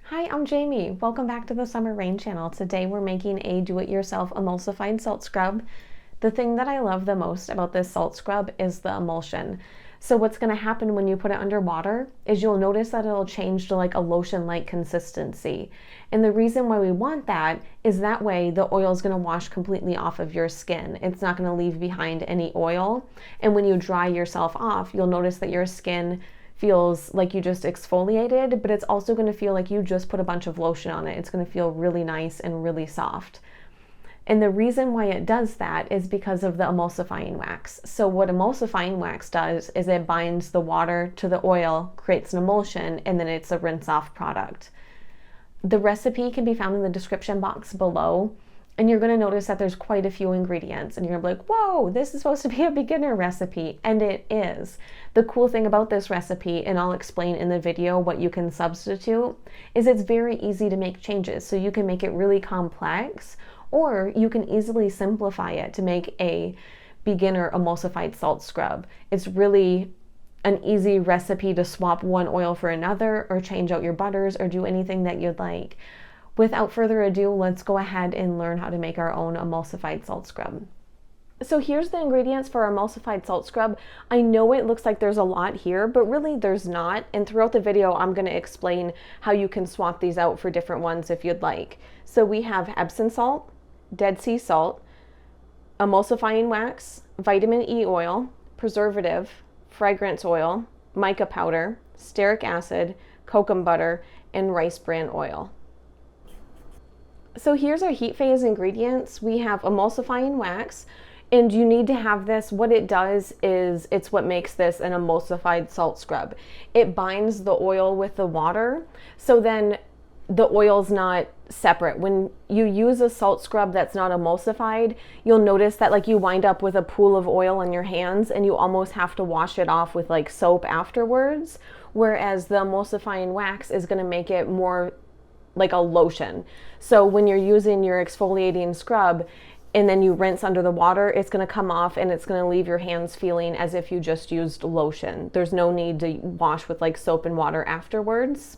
Hi, I'm Jamie. Welcome back to the Summer Rain channel. Today we're making a do-it-yourself emulsified salt scrub. The thing that I love the most about this salt scrub is the emulsion. So what's going to happen when you put it under water is you'll notice that it'll change to like a lotion-like consistency. And the reason why we want that is that way the oil is going to wash completely off of your skin. It's not going to leave behind any oil. And when you dry yourself off, you'll notice that your skin feels like you just exfoliated, but it's also going to feel like you just put a bunch of lotion on it. It's going to feel really nice and really soft. And the reason why it does that is because of the emulsifying wax. So what emulsifying wax does is it binds the water to the oil, creates an emulsion, and then it's a rinse off product. The recipe can be found in the description box below. And you're going to notice that there's quite a few ingredients and you're going to be like, whoa, this is supposed to be a beginner recipe. And it is. The cool thing about this recipe, and I'll explain in the video what you can substitute, is it's very easy to make changes. So you can make it really complex, or you can easily simplify it to make a beginner emulsified salt scrub. It's really an easy recipe to swap one oil for another, or change out your butters, or do anything that you'd like. Without further ado, let's go ahead and learn how to make our own emulsified salt scrub. So here's the ingredients for our emulsified salt scrub. I know it looks like there's a lot here, but really there's not. And throughout the video, I'm going to explain how you can swap these out for different ones if you'd like. So we have Epsom salt, Dead Sea salt, emulsifying wax, vitamin E oil, preservative, fragrance oil, mica powder, stearic acid, cocoa butter, and rice bran oil. So here's our heat phase ingredients. We have emulsifying wax, and you need to have this. What it does is it's what makes this an emulsified salt scrub. It binds the oil with the water, so then the oil's not separate. When you use a salt scrub that's not emulsified, you'll notice that like you wind up with a pool of oil on your hands and you almost have to wash it off with like soap afterwards, whereas the emulsifying wax is going to make it more like a lotion. So when you're using your exfoliating scrub and then you rinse under the water, it's going to come off and it's going to leave your hands feeling as if you just used lotion. There's no need to wash with like soap and water afterwards.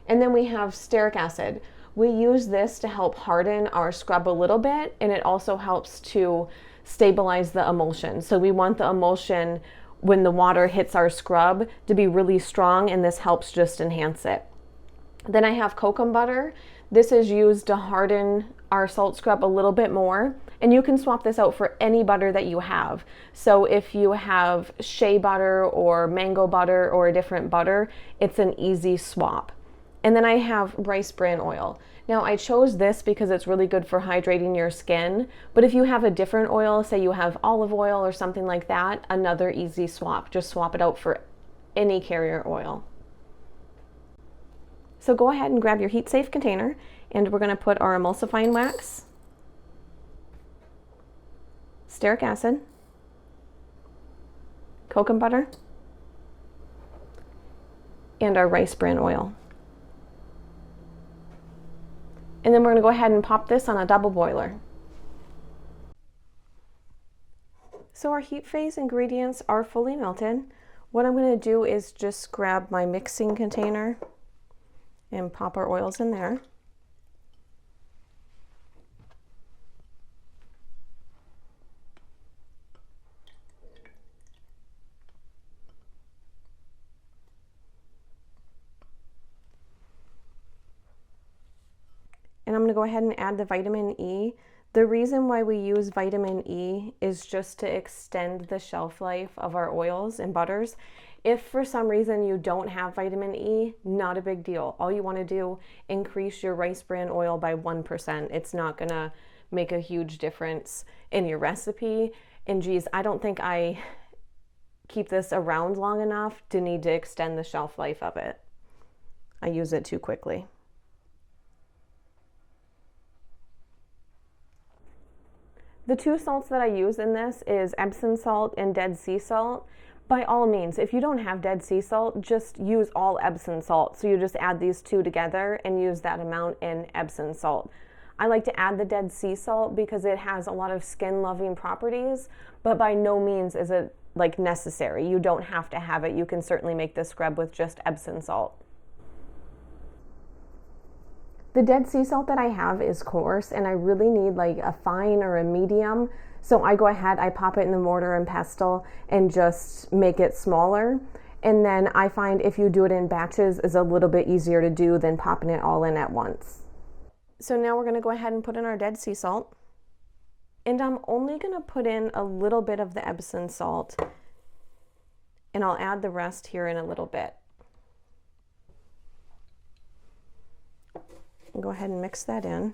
And then we have stearic acid. We use this to help harden our scrub a little bit, and it also helps to stabilize the emulsion. So we want the emulsion when the water hits our scrub to be really strong, and this helps just enhance it. Then I have cocoa butter. This is used to harden our salt scrub a little bit more, and you can swap this out for any butter that you have. So if you have shea butter or mango butter or a different butter, it's an easy swap. And then I have rice bran oil. Now I chose this because it's really good for hydrating your skin, but if you have a different oil, say you have olive oil or something like that, another easy swap. Just swap it out for any carrier oil. So go ahead and grab your heat safe container, and we're going to put our emulsifying wax, stearic acid, cocoa butter, and our rice bran oil. And then we're going to go ahead and pop this on a double boiler. So our heat phase ingredients are fully melted. What I'm going to do is just grab my mixing container and pop our oils in there. And I'm going to go ahead and add the vitamin E. The reason why we use vitamin E is just to extend the shelf life of our oils and butters. If for some reason you don't have vitamin E, not a big deal. All you want to do, increase your rice bran oil by 1%. It's not going to make a huge difference in your recipe. And geez, I don't think I keep this around long enough to need to extend the shelf life of it. I use it too quickly. The two salts that I use in this is Epsom salt and Dead Sea salt. By all means, if you don't have Dead Sea salt, just use all Epsom salt. So you just add these two together and use that amount in Epsom salt. I like to add the Dead Sea salt because it has a lot of skin loving properties, but by no means is it like necessary. You don't have to have it. You can certainly make this scrub with just Epsom salt. The Dead Sea salt that I have is coarse, and I really need like a fine or a medium. So I go ahead, I pop it in the mortar and pestle and just make it smaller. And then I find if you do it in batches is a little bit easier to do than popping it all in at once. So now we're gonna go ahead and put in our Dead Sea salt. And I'm only gonna put in a little bit of the Epsom salt, and I'll add the rest here in a little bit. Go ahead and mix that in.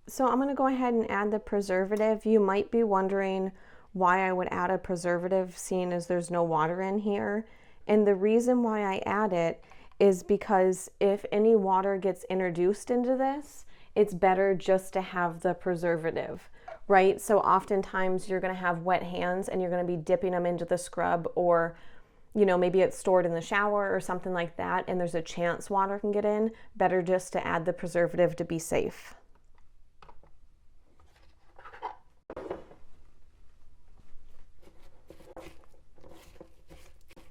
So I'm going to go ahead and add the preservative. You might be wondering why I would add a preservative seeing as there's no water in here. And the reason why I add it is because if any water gets introduced into this, it's better just to have the preservative, right? So oftentimes you're going to have wet hands and you're going to be dipping them into the scrub, or you know, maybe it's stored in the shower or something like that, and there's a chance water can get in. Better just to add the preservative to be safe.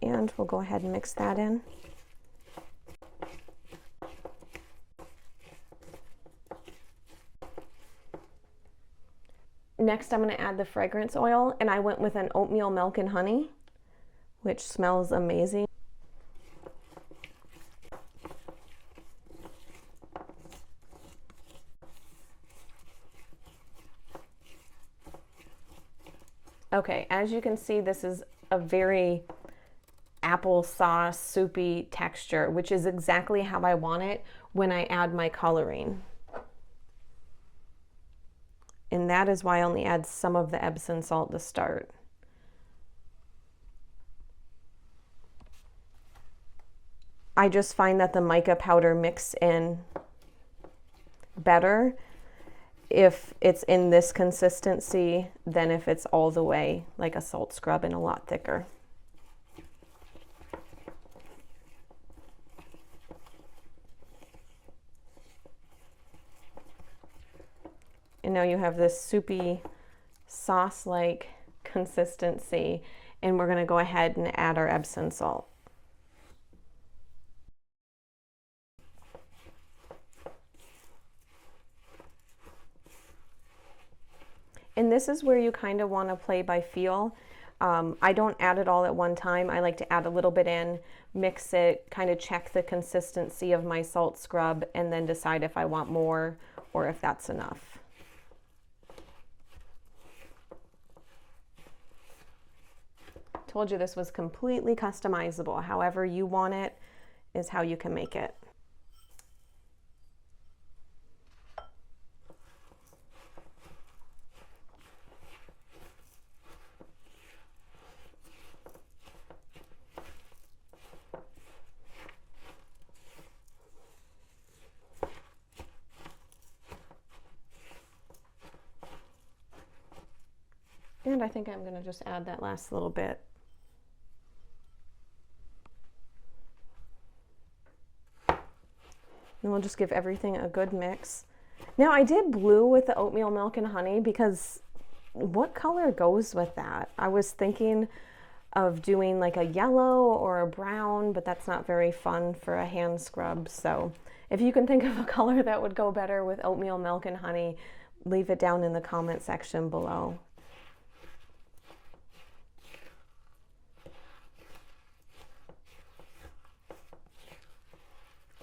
And we'll go ahead and mix that in. Next, I'm going to add the fragrance oil, and I went with an oatmeal milk and honey, which smells amazing. Okay, as you can see, this is a very applesauce soupy texture, which is exactly how I want it when I add my coloring. And that is why I only add some of the Epsom salt to start. I just find that the mica powder mixes in better if it's in this consistency than if it's all the way like a salt scrub and a lot thicker. And now you have this soupy sauce-like consistency, and we're going to go ahead and add our Epsom salt. And this is where you kind of want to play by feel. I don't add it all at one time. I like to add a little bit in, mix it, kind of check the consistency of my salt scrub, and then decide if I want more or if that's enough. Told you this was completely customizable. However you want it is how you can make it. And I think I'm going to just add that last little bit. And we'll just give everything a good mix. Now I did blue with the oatmeal milk and honey because what color goes with that? I was thinking of doing like a yellow or a brown, but that's not very fun for a hand scrub. So if you can think of a color that would go better with oatmeal milk and honey, leave it down in the comment section below.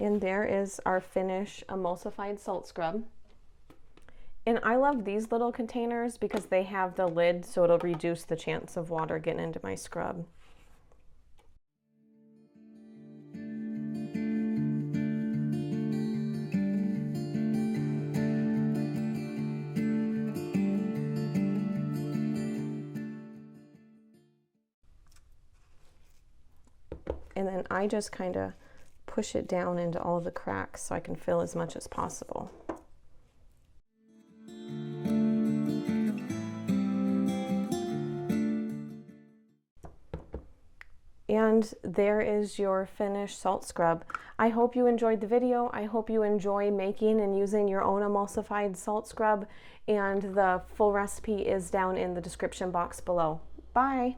And there is our finished emulsified salt scrub. And I love these little containers because they have the lid, so it'll reduce the chance of water getting into my scrub. And then I just kind of push it down into all the cracks so I can fill as much as possible. And And there is your finished salt scrub. I hope you enjoyed the video. I hope you enjoy making and using your own emulsified salt scrub, and the full recipe is down in the description box below. Bye!